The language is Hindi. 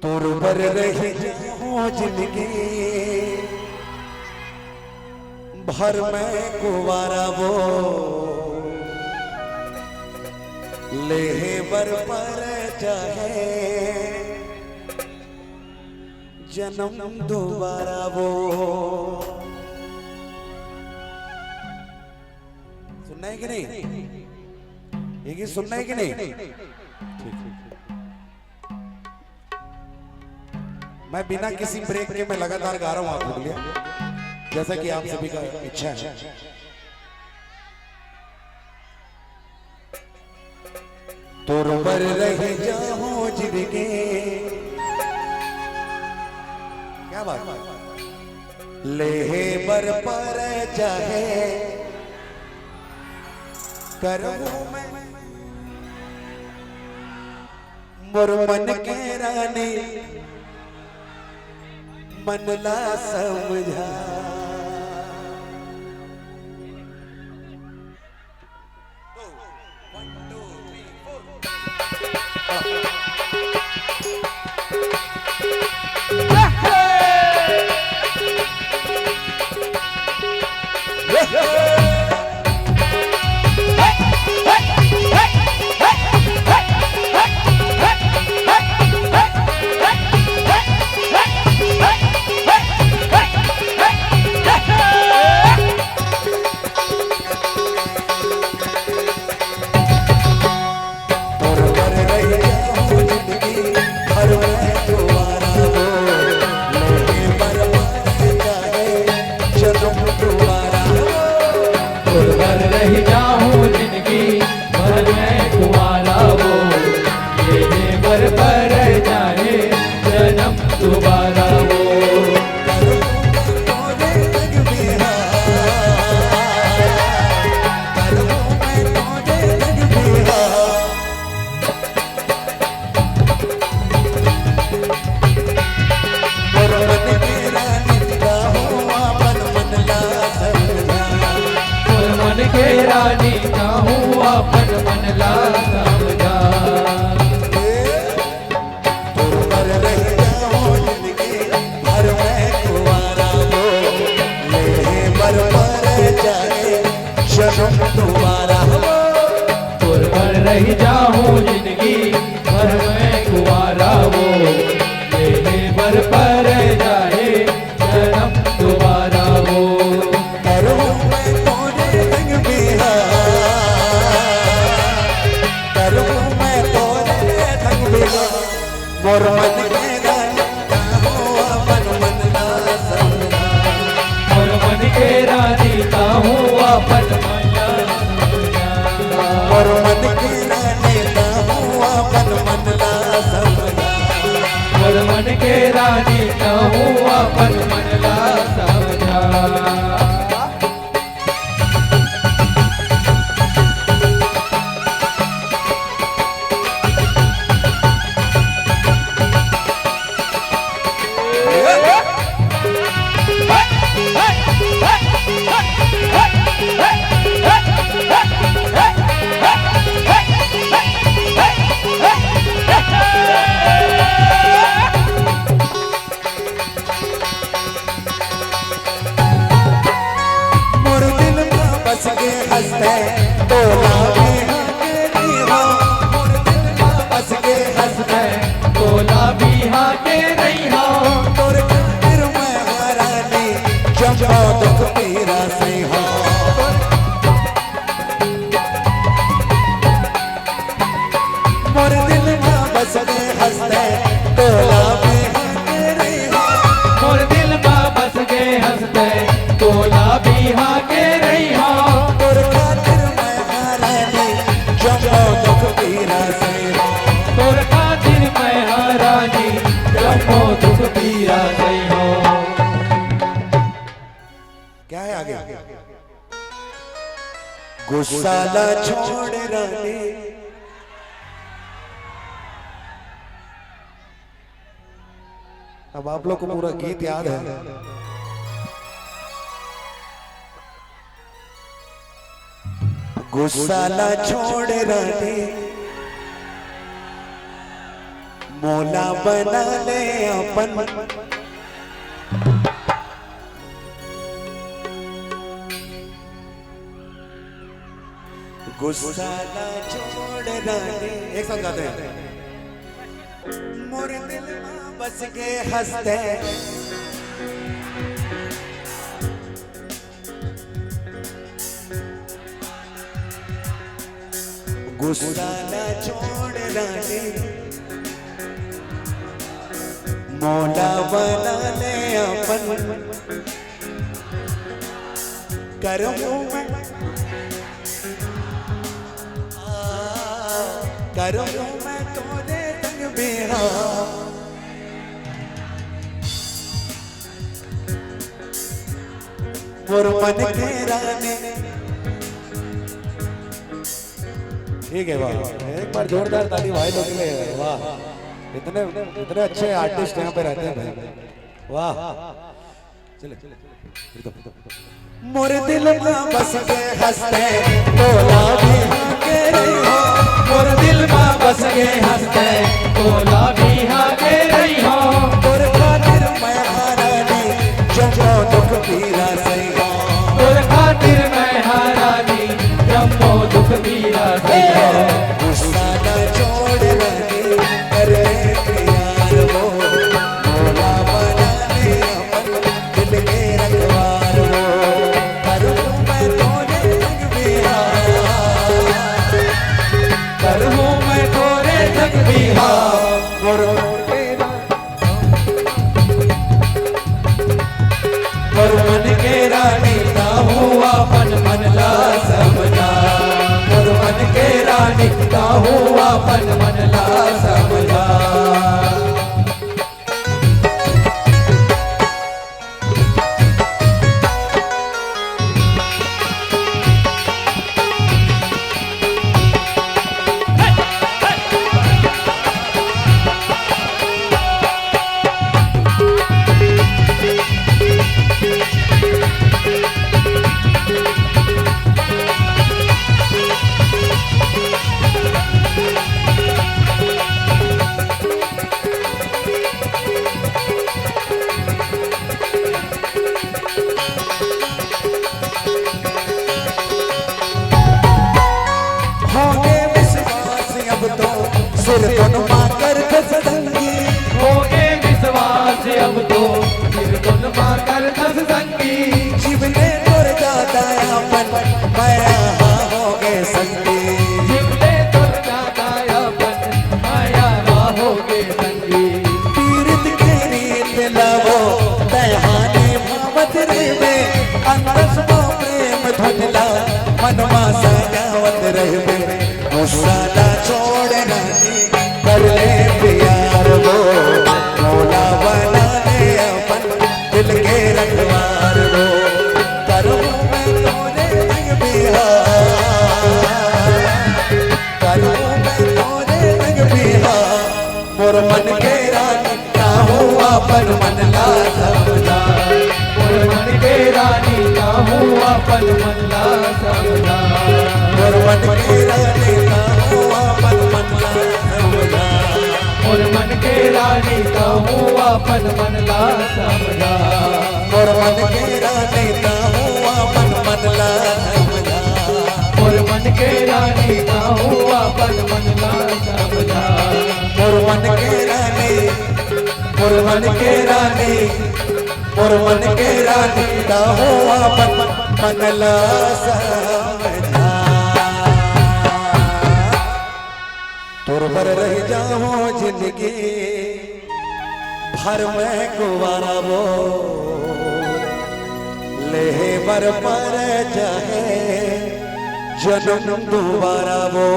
तोर पर रही हो जिंदगी भर में कुवारा वो लेहे बर पर चाहे जन्म दोबारा वो। सुनना है कि नहीं? ये गीत सुनना है कि नहीं? ठीक। मैं बिना किसी ब्रेक के मैं लगातार गा रहा हूं आपके लिए, जैसा कि आप सभी का इच्छा है। तोर पर रह जाऊं जिंदगी, क्या बात, लेहे बर पर चाहे करूं मैं मोर मन के रानी मन ला समझा। रानी का हूँ अपन मन ला समझा। तोर पर रह जाऊं जिंदगी भर में कुंवारा वो लेहे बर पर जाए जन्म दोबारा। तोर पर रह जाऊं जिंदगी भर में कुंवारा वो लेहे बर पर जाए जन्म दोबारा वो। मोर मन के रानी का हूँ अपन मन ला समझा। मोर मन के रानी का हूँ अपन मन ला समझा। मोर मन के रानी का हूँ अपन मन ला समझा। मोर मन के रानी का हूँ अपन मन ला समझा। हंसते तोला भी हाके हो मोर दिल में बस के हंसते तोला भी हाके नहीं हो। तोर खातिर मैं हारानी जब दुख पीरा से हो। मोर दिल में बस के हंसते तोला भी हाके नहीं हो। मोर दिल में बस के हंसते तोला भी हाके नहीं हो। दुख पीरा से हो। तोर खातिर मैं हारानी जपो दुख पीरा से हो। क्या है आगे? गुस्सा ला छोड़ रानी अब आप लोग को पूरा गीत याद है। गुस्सा ला छोड़ रानी मौला बना ले अपन गुस्सा ना छोड़ना दे। एक साथ गाते हैं। मोरे दिल में बस के हंसते गुस्सा ना छोड़ना दे मौला बना ले अपन करूं मैं तोरे तंग बिहार मन के रानी। ठीक है, वाह, एक बार जोरदार ताली भाई लोग के लिए। वाह, इतने इतने अच्छे आर्टिस्ट यहाँ पे रहते हैं भाई, वाह। चले मोरे दिल में बस के हंसते तोला भी के रही हो। मोर दिल में बस के हंसते तोला भी हाके रही हो। तोर खातिर मैं हारानी जम्मो दुख पीरा सही हो। तोर खातिर मैं हारानी जम्मो दुख पीरा सही हो। गुस्सा ना छोड़ना दे करे प्यार वो मौला बना ले अपन दिल के रखवार वो। करूं मैं तोरे तंग बिहार करूं मैं तोरे तक बिहार। और मन के रानी ना हुआ अपन मन ला समझा। और मन के रानी ना हुआ अपन मन ला समझा। सिर नुमा कर सदंगी हो गए विश्वास अब तो सिर नुमा कर संगी। जीवने तोर जाता अपन माया हो गए संगी। जीवने तोर जाता अपन माया हो गए संगी। पीरित के रीत लावो दयानी भावत रे में अंदर प्रेम धुनला मनवा सजावत रहे। गुस्सा ना छोड़ना कर ले प्यार वो मौला बना ले अपन दिल के रखवार वो। करूं मैं तोरे तंग बिहार करूं मैं तोरे तंग बिहार। मोर मन के रानी ना हुआ अपन मन ला समझा। मोर मन के रानी ना हुआ अपन मन ला समझा। मोर मन के रानी ना हुआ अपन मन ला समझा। मोर मन के रानी ना हुआ अपन मन ला समझा। मोर मन के रानी ना हुआ अपन मन ला समझा। मोर मन के रानी ना हुआ अपन मन ला समझा। मोर मन के रानी मोर मन के रानी मोर मन के रानी ना हुआ अपन मन ला समझा। तोर पर रह जाऊं जिंदगी भर में कुवारा वो लेहे बर पर चाहे जन्म दोबारा वो।